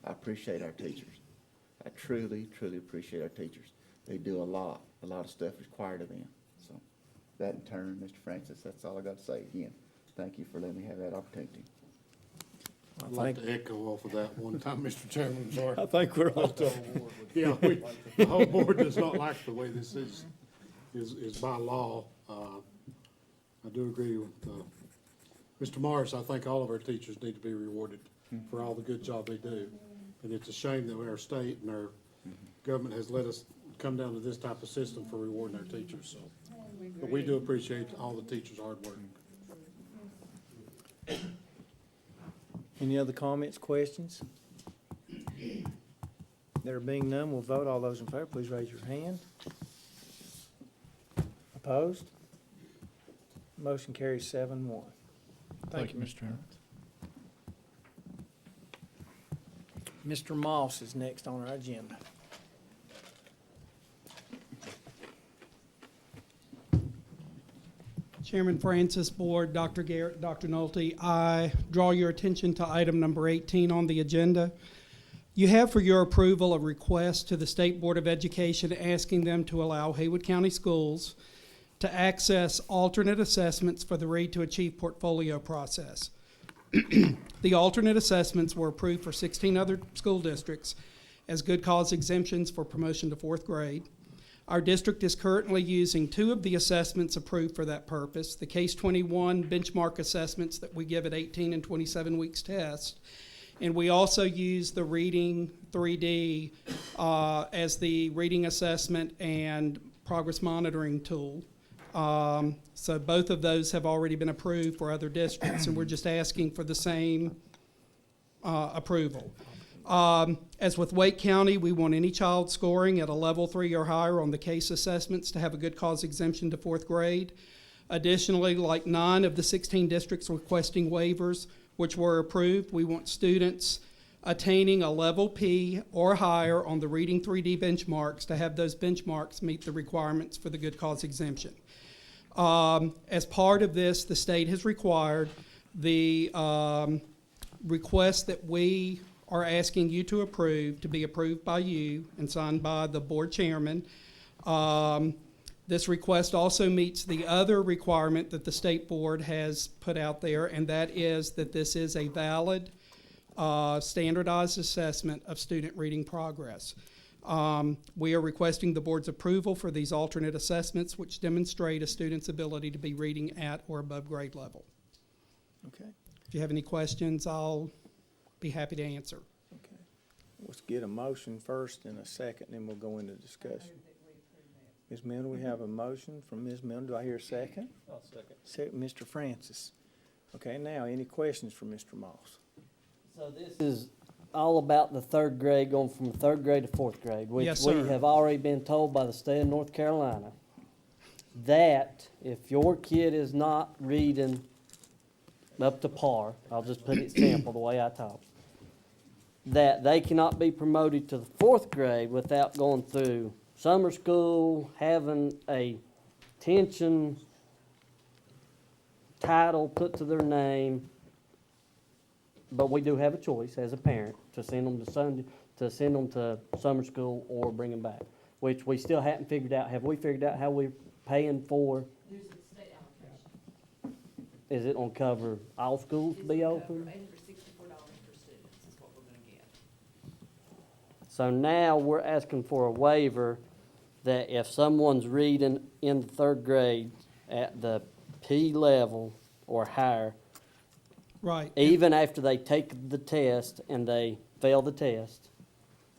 I appreciate our teachers. I truly, truly appreciate our teachers. They do a lot of stuff required of them. So that in turn, Mr. Francis, that's all I got to say. Again, thank you for letting me have that opportunity. I'd like to echo off of that one time, Mr. Chairman, I'm sorry. I think we're all. Yeah, the whole board does not like the way this is by law. I do agree with Mr. Morris. I think all of our teachers need to be rewarded for all the good job they do. And it's a shame that our state and our government has let us come down to this type of system for rewarding our teachers, so. But we do appreciate all the teachers' hard work. Any other comments, questions? There being none, we'll vote. All those in favor, please raise your hand. Opposed? Motion carries 7-1. Thank you, Mr. Chairman. Mr. Moss is next on our agenda. Chairman Francis, Board, Dr. Garrett, Dr. Nolte, I draw your attention to item number 18 on the agenda. You have for your approval a request to the State Board of Education asking them to allow Haywood County Schools to access alternate assessments for the Read to Achieve portfolio process. The alternate assessments were approved for 16 other school districts as good cause exemptions for promotion to 4th grade. Our district is currently using 2 of the assessments approved for that purpose, the Case 21 benchmark assessments that we give at 18 and 27 weeks test. And we also use the Reading 3D as the reading assessment and progress monitoring tool. So both of those have already been approved for other districts, and we're just asking for the same approval. As with Wake County, we want any child scoring at a level 3 or higher on the case assessments to have a good cause exemption to 4th grade. Additionally, like 9 of the 16 districts requesting waivers, which were approved, we want students attaining a level P or higher on the Reading 3D benchmarks to have those benchmarks meet the requirements for the good cause exemption. As part of this, the state has required the request that we are asking you to approve to be approved by you and signed by the board chairman. This request also meets the other requirement that the state board has put out there, and that is that this is a valid standardized assessment of student reading progress. We are requesting the board's approval for these alternate assessments which demonstrate a student's ability to be reading at or above grade level. Okay. If you have any questions, I'll be happy to answer. Okay. Let's get a motion first and a second, then we'll go into discussion. Ms. Milne, we have a motion from Ms. Milne. Do I hear a second? I'll second. Second, Mr. Francis. Okay, now, any questions for Mr. Moss? So this is all about the third grade, going from third grade to fourth grade, which Yes, we sir. have already been told by the state of North Carolina that if your kid is not reading up to par, I'll just put it simple the way I talk, that they cannot be promoted to the fourth grade without going through summer school, having a tension title put to their name. But we do have a choice as a parent to send them to summer school or bring them back, which we still haven't figured out. Have we figured out how we're paying for? There's a state allocation. Is it gonna cover all schools to be open? $864 per student is what we're gonna get. So now we're asking for a waiver that if someone's reading in the third grade at the P level or higher, Right. even after they take the test and they fail the test,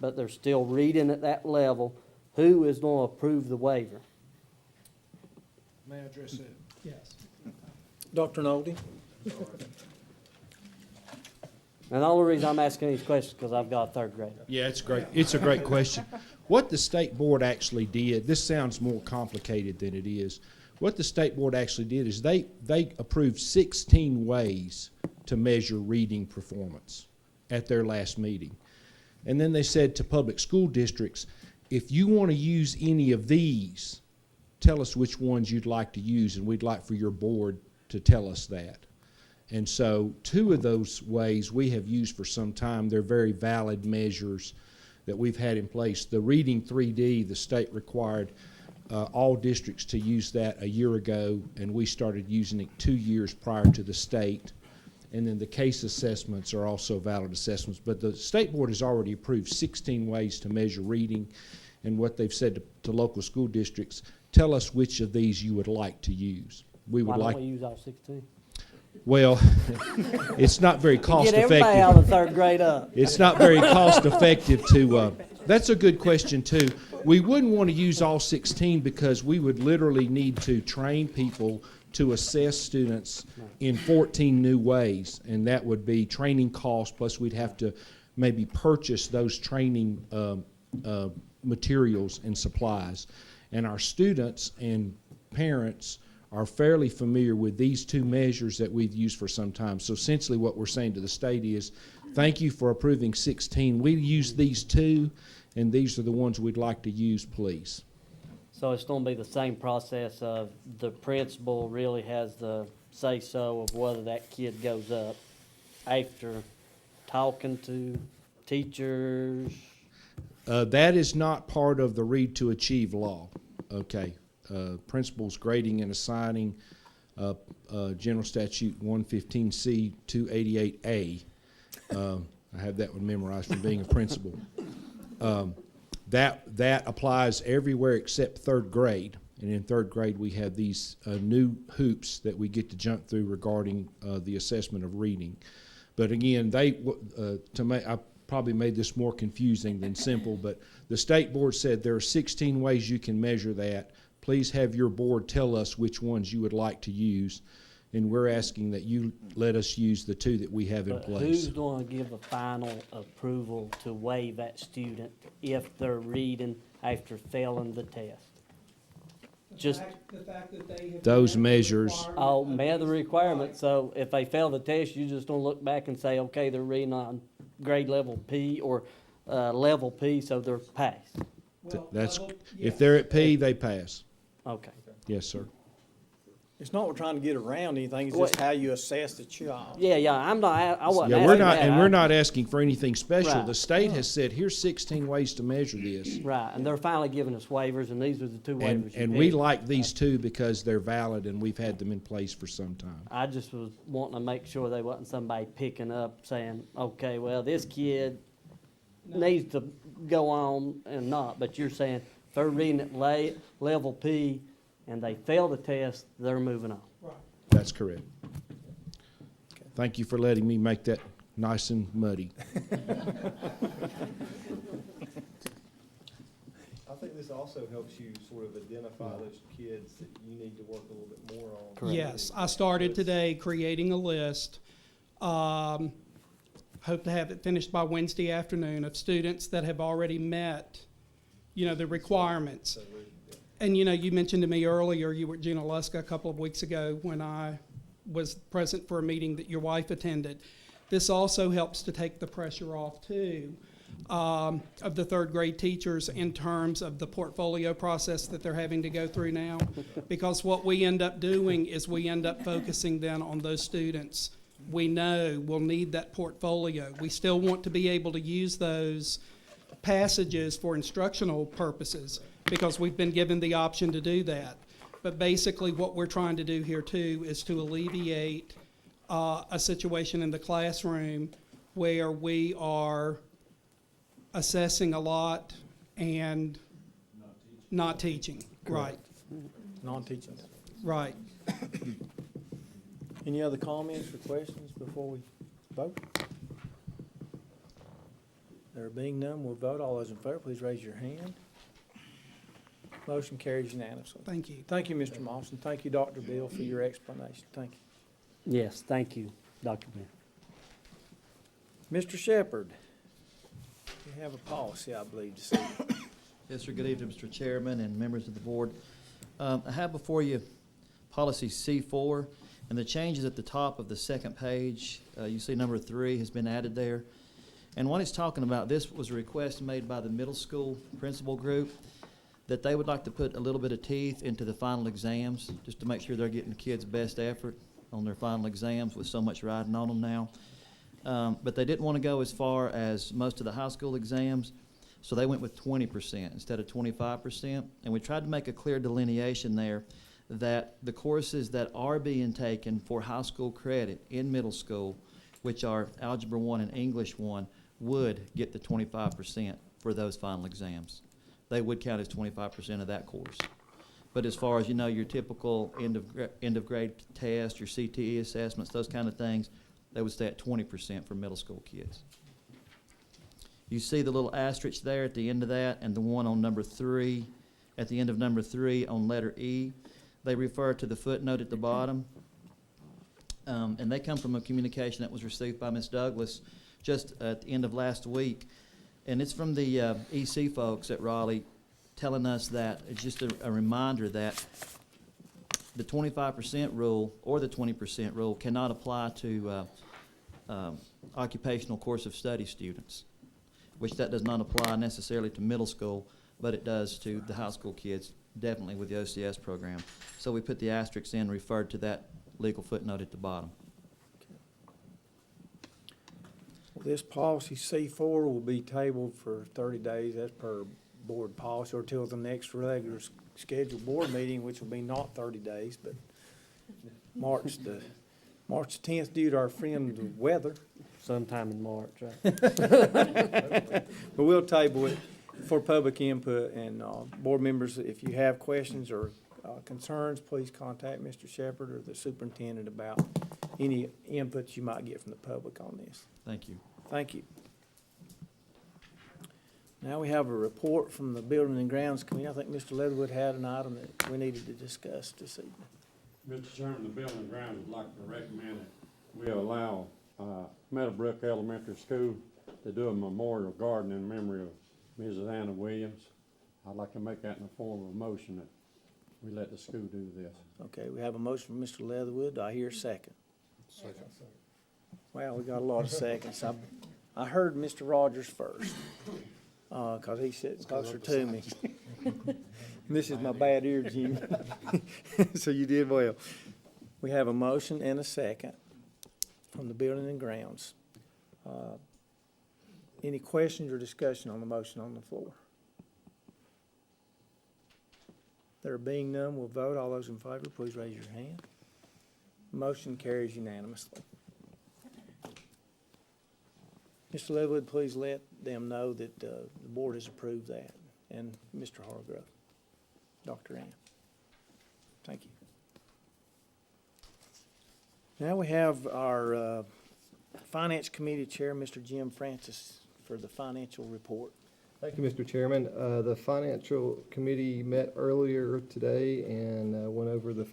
but they're still reading at that level, who is going to approve the waiver? May I address that? Yes. Dr. Noldy? And the only reason I'm asking these questions is because I've got a third grader. Yeah, it's great. It's a great question. What the state board actually did, this sounds more complicated than it is. What the state board actually did is they approved 16 ways to measure reading performance at their last meeting. And then they said to public school districts, if you want to use any of these, tell us which ones you'd like to use, and we'd like for your board to tell us that. And so 2 of those ways we have used for some time. They're very valid measures that we've had in place. The Reading 3D, the state required all districts to use that a year ago, and we started using it 2 years prior to the state. And then the case assessments are also valid assessments. But the state board has already approved 16 ways to measure reading, and what they've said to local school districts, tell us which of these you would like to use. We would Why like. don't we use all 16? Well, it's not very cost Get effective. everybody out of third grade up. It's not very cost effective to, that's a good question too. We wouldn't want to use all 16 because we would literally need to train people to assess students in 14 new ways, and that would be training costs, plus we'd have to maybe purchase those training materials and supplies. And our students and parents are fairly familiar with these 2 measures that we've used for some time. So essentially what we're saying to the state is, thank you for approving 16. We use these 2, and these are the ones we'd like to use, please. So it's going to be the same process of the principal really has the say-so of whether that kid goes up after talking to teachers. That is not part of the Read to Achieve law, okay? Principals grading and assigning, General Statute 115C 288A. I have that one memorized from being a principal. That applies everywhere except third grade. And in third grade, we have these new hoops that we get to jump through regarding the assessment of reading. But again, I probably made this more confusing than simple, but the state board said there are 16 ways you can measure that. Please have your board tell us which ones you would like to use, and we're asking that you let us use the 2 that we have in But place. who's going to give a final approval to waive that student if they're reading after failing the test? Just The fact that they have those measures. met the requirement, so if they fail the test, you're just going to look back and say, okay, they're reading on grade level P or level P, so they're passed. That's, if they're at P, they pass. Okay. Yes, sir. It's not we're trying to get around anything, it's just how you assess the child. Yeah, I'm not, I wasn't Yeah, we're asking not, that. and we're not asking for anything special. Right. The state has said, here's 16 ways to measure this. Right, and they're finally giving us waivers, and these are the two waivers. And you we picked. like these two because they're valid and we've had them in place for some time. I just was wanting to make sure there wasn't somebody picking up saying, okay, well, this kid needs to go on and not, but you're saying if they're reading at level P and they fail the test, they're moving on. That's correct. Thank you for letting me make that nice and muddy. I think this also helps you sort of identify those kids that you need to work a little bit more on. Yes, I started today creating a list. Hope to have it finished by Wednesday afternoon of students that have already met, the requirements. And, you mentioned to me earlier, you were at Gina Luska a couple of weeks ago when I was present for a meeting that your wife attended. This also helps to take the pressure off, too, of the third grade teachers in terms of the portfolio process that they're having to go through now. Because what we end up doing is we end up focusing then on those students we know will need that portfolio. We still want to be able to use those passages for instructional purposes because we've been given the option to do that. But basically what we're trying to do here too is to alleviate a situation in the classroom where we are assessing a lot and not teaching. Right. Non-teaching. Right. Any other comments or questions before we vote? There being none, we'll vote. All those in favor, please raise your hand. Motion carries unanimously. Thank you. Thank you, Mr. Mawson. Thank you, Dr. Bill, for your explanation. Thank you. Yes, thank you, Dr. Ben. Mr. Shepherd, you have a policy, I believe, to see. Yes, sir. Good evening, Mr. Chairman and members of the board. I have before you policy C4, and the changes at the top of the second page. You see number 3 has been added there. And what he's talking about, this was a request made by the middle school principal group that they would like to put a little bit of teeth into the final exams just to make sure they're getting the kids' best effort on their final exams with so much riding on them now. But they didn't want to go as far as most of the high school exams, so they went with 20% instead of 25%. And we tried to make a clear delineation there that the courses that are being taken for high school credit in middle school, which are Algebra 1 and English 1, would get the 25% for those final exams. They would count as 25% of that course. But as far as, your typical end of grade test, your CTE assessments, those kind of things, they would stay at 20% for middle school kids. You see the little asterisk there at the end of that and the one on number 3, at the end of number 3 on letter E. They refer to the footnote at the bottom. And they come from a communication that was received by Ms. Douglas just at the end of last week. And it's from the EC folks at Raleigh telling us that it's just a reminder that the 25% rule or the 20% rule cannot apply to occupational course of study students, which that does not apply necessarily to middle school, but it does to the high school kids, definitely with the OCS program. So we put the asterisks in, referred to that legal footnote at the bottom. This policy C4 will be tabled for 30 days as per board policy or till the next regular scheduled board meeting, which will be not 30 days, but March the 10th due to our friend the weather. Sometime in March, right? But we'll table it for public input, and board members, if you have questions or concerns, please contact Mr. Shepherd or the superintendent about any inputs you might get from the public on this. Thank you. Thank you. Now we have a report from the Building and Grounds Committee. I think Mr. Leatherwood had an item that we needed to discuss this evening. Mr. Chairman, the Building and Grounds would like to recommend that we allow Meadowbrook Elementary School to do a memorial garden in memory of Mrs. Anna Williams. I'd like to make that in the form of a motion that we let the school do this. Okay, we have a motion from Mr. Leatherwood. Do I hear a second? Second. Well, we got a lot of seconds. I heard Mr. Rogers first, 'cause he sits closer to me. This is my bad ear, Jimmy. So you did well. We have a motion and a second from the Building and Grounds. Any questions or discussion on the motion on the floor? There being none, we'll vote. All those in favor, please raise your hand. Motion carries unanimously. Mr. Leatherwood, please let them know that the board has approved that, and Mr. Hargrove, Dr. Ann. Thank you. Now we have our Finance Committee Chair, Mr. Jim Francis, for the financial report. Thank you, Mr. Chairman. The Financial Committee met earlier today and went over the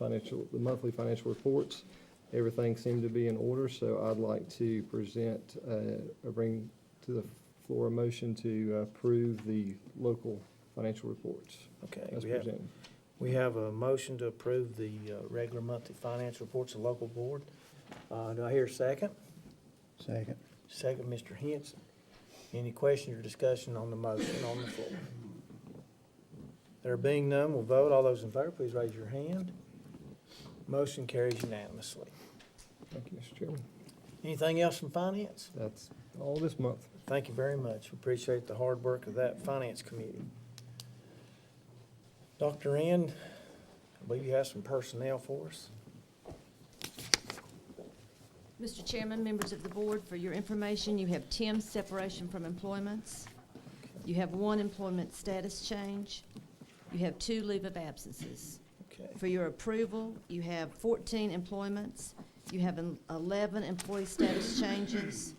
monthly financial reports. Everything seemed to be in order, so I'd like to present, or bring to the floor a motion to approve the local financial reports. Okay, as presented. we have a motion to approve the regular monthly financial reports of the local board. Do I hear a second? Second. Second, Mr. Henson. Any questions or discussion on the motion on the floor? There being none, we'll vote. All those in favor, please raise your hand. Motion carries unanimously. Thank you, Mr. Chairman. Anything else from finance? That's all this month. Thank you very much. We appreciate the hard work of that finance committee. Dr. Ann, I believe you have some personnel for us. Mr. Chairman, members of the board, for your information, you have 10 separation from employments. You have 1 employment status change. You have 2 leave of absences. Okay. For your approval, you have 14 employments. You have 11 employee status changes.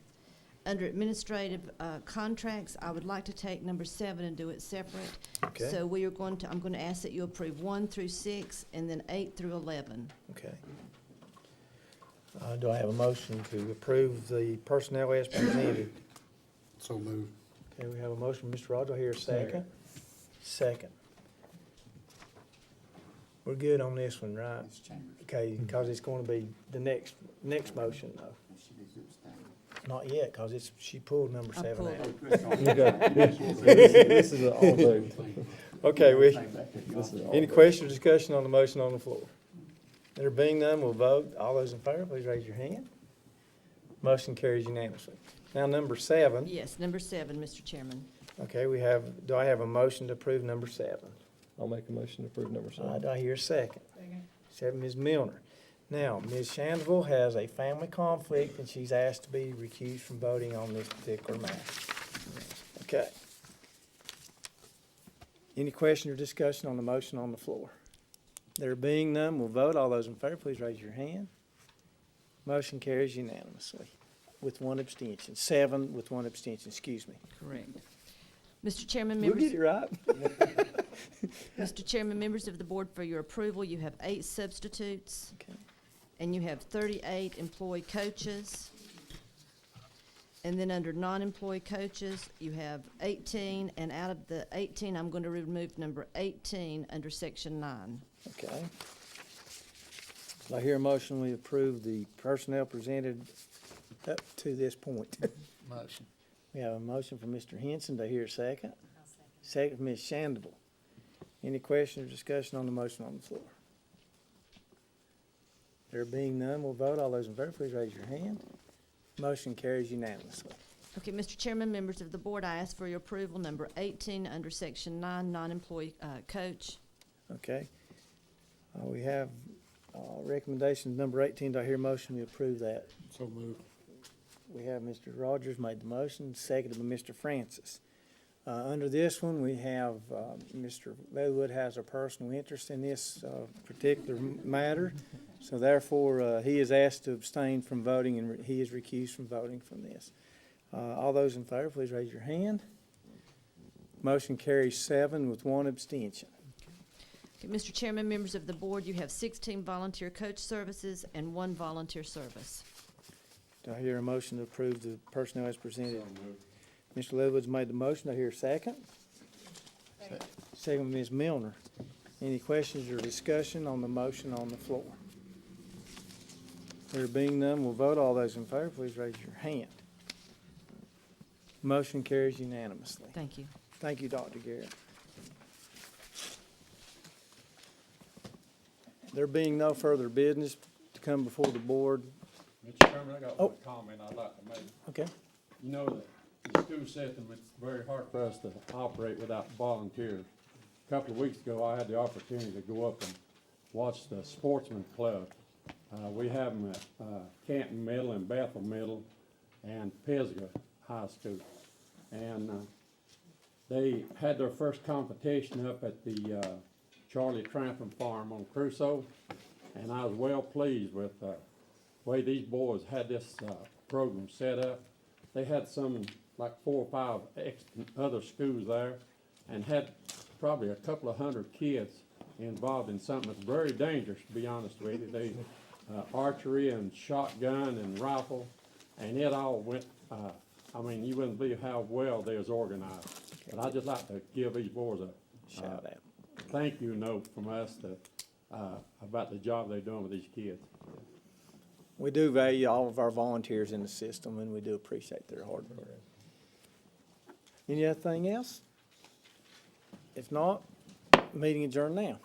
Under administrative contracts, I would like to take number 7 and do it separate. Okay. So I'm going to ask that you approve 1 through 6 and then 8 through 11. Okay. Do I have a motion to approve the personnel as presented? So moved. Okay, we have a motion, Mr. Rogers. I hear a second. Second. We're good on this one, right? Okay, because it's going to be the next motion, though. Not yet, because she pulled number 7 out. This is an all vote. Okay, any questions or discussion on the motion on the floor? There being none, we'll vote. All those in favor, please raise your hand. Motion carries unanimously. Now, number 7. Yes, number 7, Mr. Chairman. Okay, do I have a motion to approve number 7? I'll make a motion to approve number 7. Do I hear a second? Second, Ms. Milner. Now, Ms. Shandeville has a family conflict, and she's asked to be recused from voting on this particular matter. Okay. Any question or discussion on the motion on the floor? There being none, we'll vote. All those in favor, please raise your hand. Motion carries unanimously with 1 abstention. 7 with 1 abstention, excuse me. Correct. Mr. Chairman, We'll members. get it right. Mr. Chairman, members of the board, for your approval, you have 8 substitutes. Okay. And you have 38 employee coaches. And then under non-employee coaches, you have 18, and out of the 18, I'm going to remove number 18 under section 9. Okay. Do I hear a motion we approve the personnel presented up to this point? Motion. We have a motion from Mr. Henson. Do I hear a second? Second from Ms. Shandeville. Any questions or discussion on the motion on the floor? There being none, we'll vote. All those in favor, please raise your hand. Motion carries unanimously. Okay, Mr. Chairman, members of the board, I ask for your approval, number 18 under section 9, non-employee coach. Okay. We have recommendation number 18. Do I hear a motion we approve that? So moved. We have Mr. Rogers made the motion, seconded by Mr. Francis. Under this one, we have Mr. Leatherwood has a personal interest in this particular matter, so therefore he is asked to abstain from voting, and he is recused from voting from this. All those in favor, please raise your hand. Motion carries 7 with 1 abstention. Okay, Mr. Chairman, members of the board, you have 16 volunteer coach services and 1 volunteer service. Do I hear a motion to approve the personnel as presented? Mr. Leatherwood's made the motion. Do I hear a second? Second, Ms. Milner. Any questions or discussion on the motion on the floor? There being none, we'll vote. All those in favor, please raise your hand. Motion carries unanimously. Thank you. Thank you, Dr. Garrett. There being no further business to come before the board. Mr. Chairman, I got Oh. one comment I'd like to make. Okay. You know that the school system, it's very hard for us to operate without volunteers. A couple of weeks ago, I had the opportunity to go up and watch the Sportsman Club. We have them at Canton Middle and Bethel Middle and Pisgah High School. And they had their first competition up at the Charlie Trampin Farm on Crusoe, and I was well pleased with the way these boys had this program set up. They had some, like 4 or 5 other schools there, and had probably a couple of hundred kids involved in something that's very dangerous, to be honest with you. They archery and shotgun and rifle, and it all went, I mean, you wouldn't believe how well they was organized. But I'd just like to give these boys a Shout out. thank you note from us to, about the job they're doing with these kids. We do value all of our volunteers in the system, and we do appreciate their hard work. Anything else? If not, meeting adjourned now.